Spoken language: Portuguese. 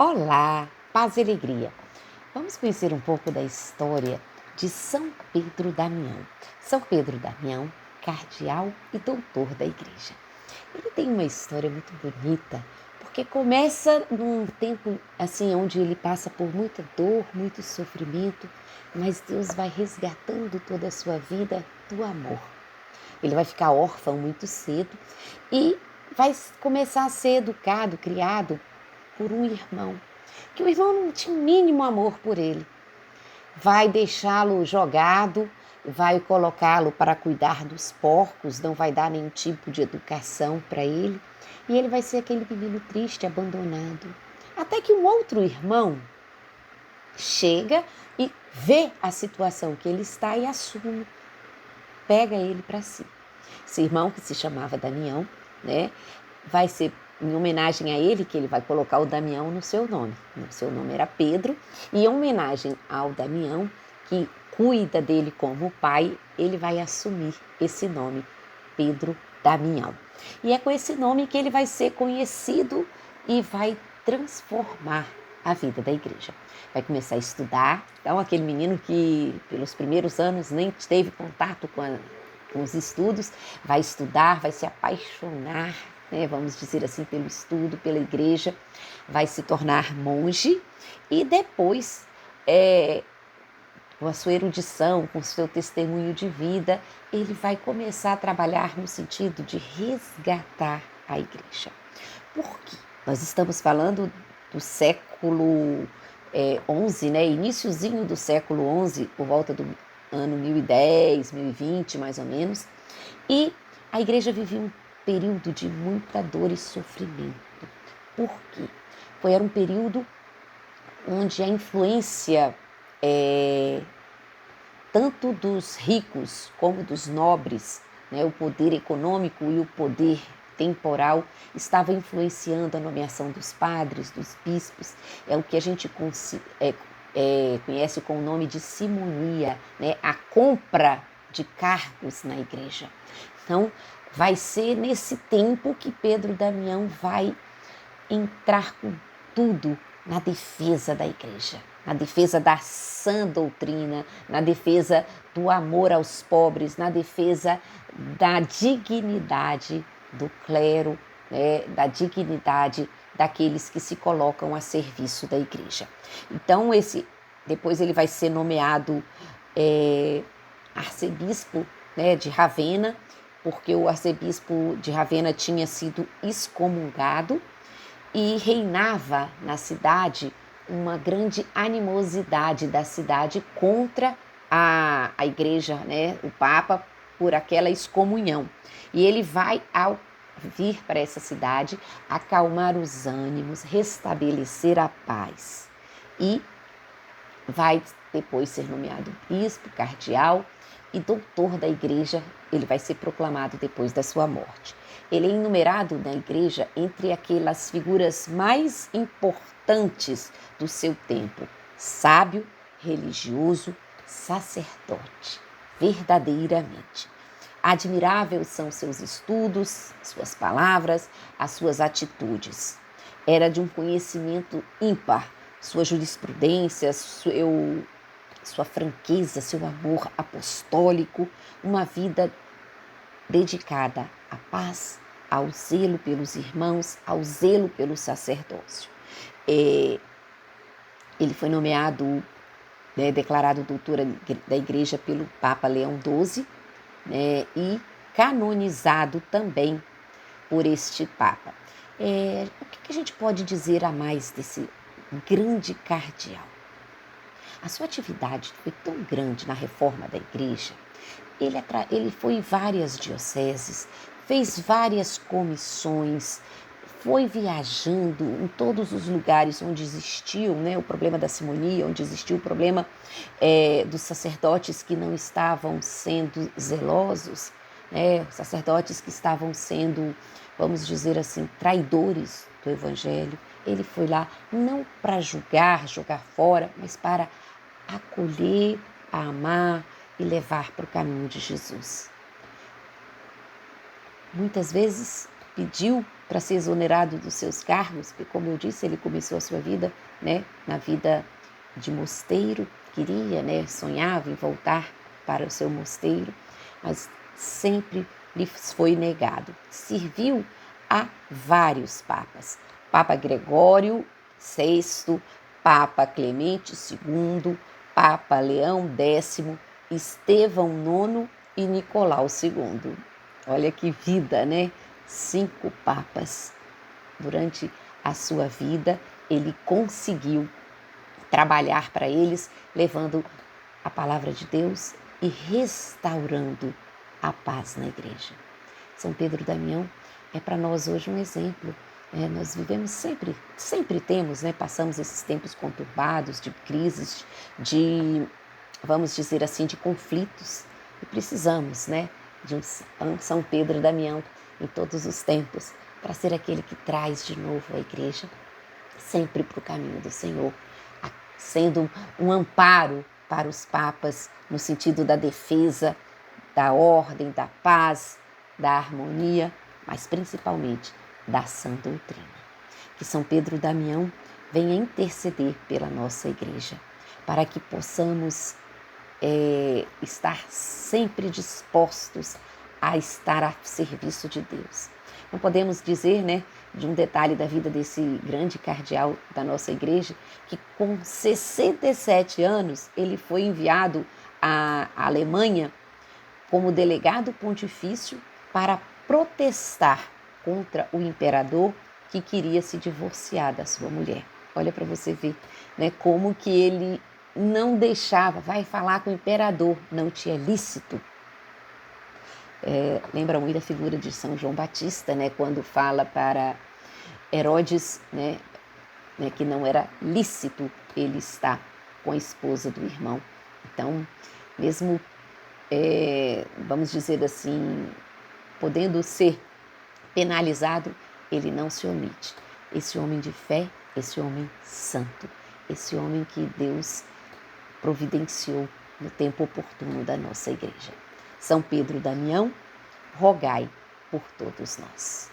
Olá, paz e alegria. Vamos conhecer um pouco da história de São Pedro Damião. São Pedro Damião, cardeal e doutor da igreja. Ele tem uma história muito bonita, porque começa num tempo assim onde ele passa por muita dor, muito sofrimento, mas Deus vai resgatando toda a sua vida do amor. Ele vai ficar órfão muito cedo e vai começar a ser educado, criado por um irmão, que o irmão não tinha o mínimo amor por ele. Vai deixá-lo jogado, vai colocá-lo para cuidar dos porcos, não vai dar nenhum tipo de educação para ele, e ele vai ser aquele menino triste, abandonado. Até que um outro irmão chega e vê a situação que ele está e assume, pega ele para si. Esse irmão, que se chamava Damião, vai ser em homenagem a ele que ele vai colocar o Damião no seu nome. O seu nome era Pedro, e em homenagem ao Damião, que cuida dele como pai, ele vai assumir esse nome, Pedro Damião. E é com esse nome que ele vai ser conhecido e vai transformar a vida da igreja. Vai começar a estudar. Então, aquele menino que pelos primeiros anos nem teve contato com os estudos, vai estudar, vai se apaixonar, vamos dizer assim, pelo estudo, pela igreja, vai se tornar monge e depois, com a sua erudição, com o seu testemunho de vida, ele vai começar a trabalhar no sentido de resgatar a igreja. Por quê? Nós estamos falando do século XI, iniciozinho do século XI, por volta do ano 1010, 1020, mais ou menos, e a igreja vivia um período de muita dor e sofrimento. Por quê? Era um período onde a influência tanto dos ricos como dos nobres, o poder econômico e o poder temporal estava influenciando a nomeação dos padres, dos bispos. É o que a gente conhece com o nome de simonia, a compra de cargos na igreja. Então, vai ser nesse tempo que Pedro Damião vai entrar com tudo na defesa da igreja, na defesa da sã doutrina, na defesa do amor aos pobres, na defesa da dignidade do clero, da dignidade daqueles que se colocam a serviço da igreja. Então, depois ele vai ser nomeado arcebispo de Ravenna, porque o arcebispo de Ravenna tinha sido excomungado e reinava na cidade uma grande animosidade da cidade contra a igreja, o Papa, por aquela excomunhão. E ele vai, ao vir para essa cidade, acalmar os ânimos, restabelecer a paz. E vai depois ser nomeado bispo, cardeal e doutor da igreja. Ele vai ser proclamado depois da sua morte. Ele é enumerado na igreja entre aquelas figuras mais importantes do seu tempo: sábio, religioso, sacerdote, verdadeiramente. Admiráveis são seus estudos, suas palavras, as suas atitudes. Era de um conhecimento ímpar, sua jurisprudência, sua franqueza, seu amor apostólico, uma vida dedicada à paz, ao zelo pelos irmãos, ao zelo pelo sacerdócio. Ele foi nomeado, declarado doutor da igreja pelo Papa Leão XII, e canonizado também por este Papa. O que a gente pode dizer a mais desse grande cardeal? A sua atividade foi tão grande na reforma da igreja. Ele foi em várias dioceses, fez várias comissões, foi viajando em todos os lugares onde existiu o problema da simonia, onde existiu o problema dos sacerdotes que não estavam sendo zelosos, sacerdotes que estavam sendo, vamos dizer assim, traidores do evangelho. Ele foi lá não para jogar fora, mas para acolher, amar e levar para o caminho de Jesus. Muitas vezes pediu para ser exonerado dos seus cargos, porque, como eu disse, ele começou a sua vida, né, na vida de mosteiro, queria, né, sonhava em voltar para o seu mosteiro, mas sempre lhe foi negado. Serviu a vários papas, Papa Gregório VI, Papa Clemente II, Papa Leão X, Estevão IX e Nicolau II. Olha que vida, né? 5 papas. Durante a sua vida, ele conseguiu trabalhar para eles, levando a palavra de Deus e restaurando a paz na igreja. São Pedro Damião é para nós hoje um exemplo. Nós vivemos sempre temos, né, passamos esses tempos conturbados, de crises, de, vamos dizer assim, de conflitos. E precisamos, né, de um São Pedro Damião em todos os tempos, para ser aquele que traz de novo a igreja sempre para o caminho do Senhor, sendo um amparo para os papas no sentido da defesa, da ordem, da paz, da harmonia, mas principalmente da sã doutrina. Que São Pedro Damião venha interceder pela nossa igreja, para que possamos estar sempre dispostos a estar a serviço de Deus. Não podemos dizer, né, de um detalhe da vida desse grande cardeal da nossa igreja, que com 67 anos ele foi enviado à Alemanha como delegado pontifício para protestar contra o imperador que queria se divorciar da sua mulher. Olha para você ver, né, como que ele não deixava, vai falar com o imperador, não tinha lícito. Lembra muito a figura de São João Batista, né, quando fala para Herodes, né, que não era lícito ele estar com a esposa do irmão. Então, mesmo, vamos dizer assim, podendo ser penalizado, ele não se omite. Esse homem de fé, esse homem santo, esse homem que Deus providenciou no tempo oportuno da nossa igreja. São Pedro Damião, rogai por todos nós.